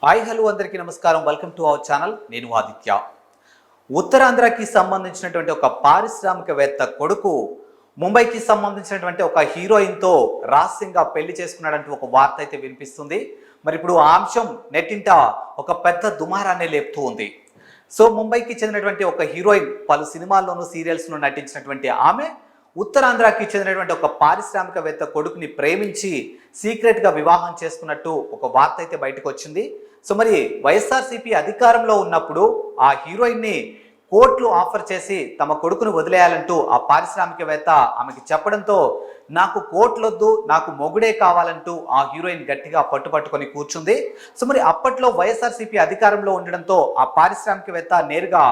Hi hello అందరికీ నమస్కారం. Welcome to our channel. నేను ఆదిత్య. ఉత్తరాంధ్రకి సంబంధించినటువంటి ఒక పారిశ్రామికవేత్త కొడుకు ముంబైకి సంబంధించినటువంటి ఒక హీరోయిన్తో రహస్యంగా పెళ్లి చేసుకున్నాడంటూ ఒక వార్త అయితే వినిపిస్తుంది. మరి ఇప్పుడు ఆ అంశం నెట్టింట ఒక పెద్ద దుమారాన్ని లేపుతూ ఉంది. సో ముంబైకి చెందినటువంటి ఒక హీరోయిన్ పలు సినిమాల్లోనూ సీరియల్స్లో నటించినటువంటి ఆమె ఉత్తరాంధ్రకి చెందినటువంటి ఒక పారిశ్రామికవేత్త కొడుకుని ప్రేమించి సీక్రెట్గా వివాహం చేసుకున్నట్టు ఒక వార్త అయితే బయటకు వచ్చింది. సో మరి వైఎస్ఆర్సీపీ అధికారంలో ఉన్నప్పుడు ఆ హీరోయిన్ని కోర్టులు ఆఫర్ చేసి తమ కొడుకును వదిలేయాలంటూ ఆ పారిశ్రామికవేత్త ఆమెకి చెప్పడంతో నాకు కోర్టులొద్దు, నాకు మొగుడే కావాలంటూ ఆ హీరోయిన్ గట్టిగా పట్టుకొని కూర్చుంది. సో మరి అప్పట్లో వైఎస్ఆర్సీపీ అధికారంలో ఉండడంతో ఆ పారిశ్రామికవేత్త నేరుగా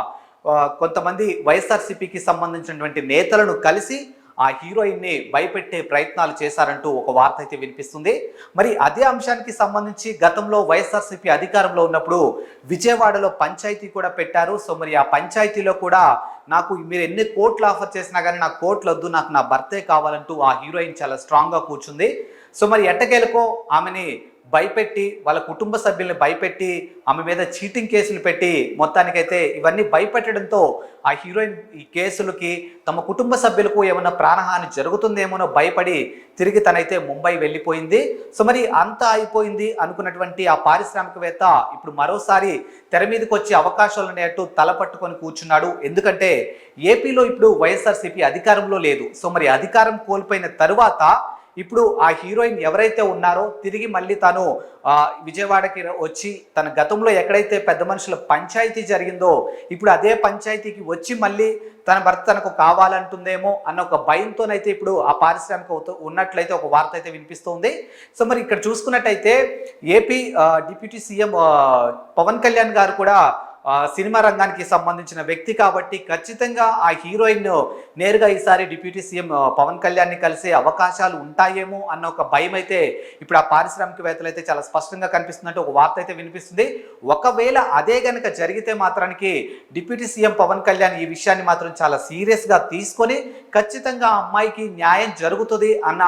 కొంతమంది వైఎస్ఆర్సీపీకి సంబంధించినటువంటి నేతలను కలిసి ఆ హీరోయిన్ని భయపెట్టే ప్రయత్నాలు చేశారంటూ ఒక వార్త అయితే వినిపిస్తుంది. మరి అదే అంశానికి సంబంధించి గతంలో వైఎస్ఆర్సీపీ అధికారంలో ఉన్నప్పుడు విజయవాడలో పంచాయతీ కూడా పెట్టారు. సో మరి ఆ పంచాయతీలో కూడా నాకు మీరు ఎన్ని కోట్లు ఆఫర్ చేసినా కానీ నాకు కోట్లు వద్దు, నాకు నా భర్తే కావాలంటూ ఆ హీరోయిన్ చాలా స్ట్రాంగ్గా కూర్చుంది. సో మరి ఎట్టకేలకో ఆమెని భయపెట్టి వాళ్ళ కుటుంబ సభ్యుల్ని భయపెట్టి ఆమె మీద చీటింగ్ కేసులు పెట్టి మొత్తానికైతే ఇవన్నీ భయపెట్టడంతో ఆ హీరోయిన్ ఈ కేసులకి తమ కుటుంబ సభ్యులకు ఏమైనా ప్రాణహాని జరుగుతుందేమోనో భయపడి తిరిగి తనైతే ముంబై వెళ్ళిపోయింది. సో మరి అంతా అయిపోయింది అనుకున్నటువంటి ఆ పారిశ్రామికవేత్త ఇప్పుడు మరోసారి తెర మీదకి వచ్చే అవకాశాలు అనేట్టు తలపట్టుకొని కూర్చున్నాడు. ఎందుకంటే ఏపీలో ఇప్పుడు వైఎస్ఆర్సీపీ అధికారంలో లేదు. సో మరి అధికారం కోల్పోయిన తరువాత ఇప్పుడు ఆ హీరోయిన్ ఎవరైతే ఉన్నారో తిరిగి మళ్ళీ తను విజయవాడకి వచ్చి తన గతంలో ఎక్కడైతే పెద్ద మనుషుల పంచాయతీ జరిగిందో ఇప్పుడు అదే పంచాయతీకి వచ్చి మళ్ళీ తన భర్త తనకు కావాలంటుందేమో అన్న ఒక భయంతోనైతే ఇప్పుడు ఆ పారిశ్రామిక ఉన్నట్లయితే ఒక వార్త అయితే వినిపిస్తుంది. సో మరి ఇక్కడ చూసుకున్నట్టయితే AP deputy CM Pavan Kalyan గారు కూడా సినిమా రంగానికి సంబంధించిన వ్యక్తి కాబట్టి ఖచ్చితంగా ఆ హీరోయిన్ నేరుగా ఈసారి డిప్యూటీ సీఎం పవన్ కళ్యాణ్ని కలిసే అవకాశాలు ఉంటాయేమో అన్న ఒక భయం అయితే ఇప్పుడు ఆ పారిశ్రామికవేత్తలు అయితే చాలా స్పష్టంగా కనిపిస్తుందంటే ఒక వార్త అయితే వినిపిస్తుంది. ఒకవేళ అదే గనక జరిగితే మాత్రానికి డిప్యూటీ సీఎం పవన్ కళ్యాణ్ ఈ విషయాన్ని మాత్రం చాలా సీరియస్గా తీసుకొని ఖచ్చితంగా ఆ అమ్మాయికి న్యాయం జరుగుతుంది అన్న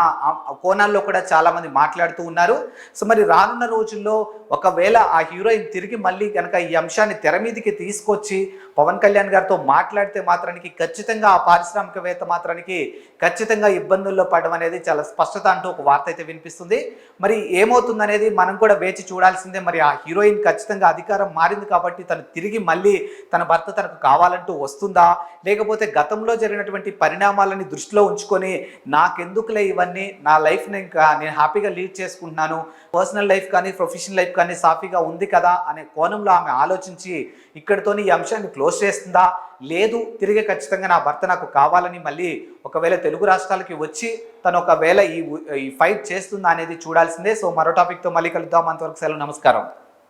కోణాల్లో కూడా చాలా మంది మాట్లాడుతూ ఉన్నారు. సో మరి రానున్న రోజుల్లో ఒకవేళ ఆ హీరోయిన్ తిరిగి మళ్ళీ కనుక ఈ అంశాన్ని తెర మీదకి తీసుకొచ్చి పవన్ కళ్యాణ్ గారితో మాట్లాడితే మాత్రానికి ఖచ్చితంగా ఆ పారిశ్రామికవేత్త మాత్రానికి ఖచ్చితంగా ఇబ్బందుల్లో పడడం అనేది చాలా స్పష్టత అంటూ ఒక వార్త అయితే వినిపిస్తుంది. మరి ఏమవుతుందనేది మనం కూడా వేచి చూడాల్సిందే. మరి ఆ హీరోయిన్ ఖచ్చితంగా అధికారం మారింది కాబట్టి తను తిరిగి మళ్ళీ తన భర్త తనకు కావాలంటూ వస్తుందా, లేకపోతే గతంలో జరిగినటువంటి పరిణామాలని దృష్టిలో ఉంచుకొని నాకెందుకులే ఇవన్నీ, నా లైఫ్ని ఇంకా నేను హ్యాపీగా లీడ్ చేసుకుంటున్నాను, పర్సనల్ లైఫ్ కానీ ప్రొఫెషనల్ లైఫ్ కానీ సాఫీగా ఉంది కదా అనే కోణంలో ఆమె ఆలోచించి ఇక్కడితోని ఈ అంశాన్ని క్లోజ్ చేస్తుందా, లేదు తిరిగి ఖచ్చితంగా నా భర్త నాకు కావాలని మళ్ళీ ఒకవేళ తెలుగు రాష్ట్రాలకి వచ్చి తను ఒకవేళ ఈ ఫైట్ చేస్తుందా అనేది చూడాల్సిందే. సో మరో టాపిక్తో మళ్ళీ కలుద్దాం. అంతవరకు సెలవు, నమస్కారం.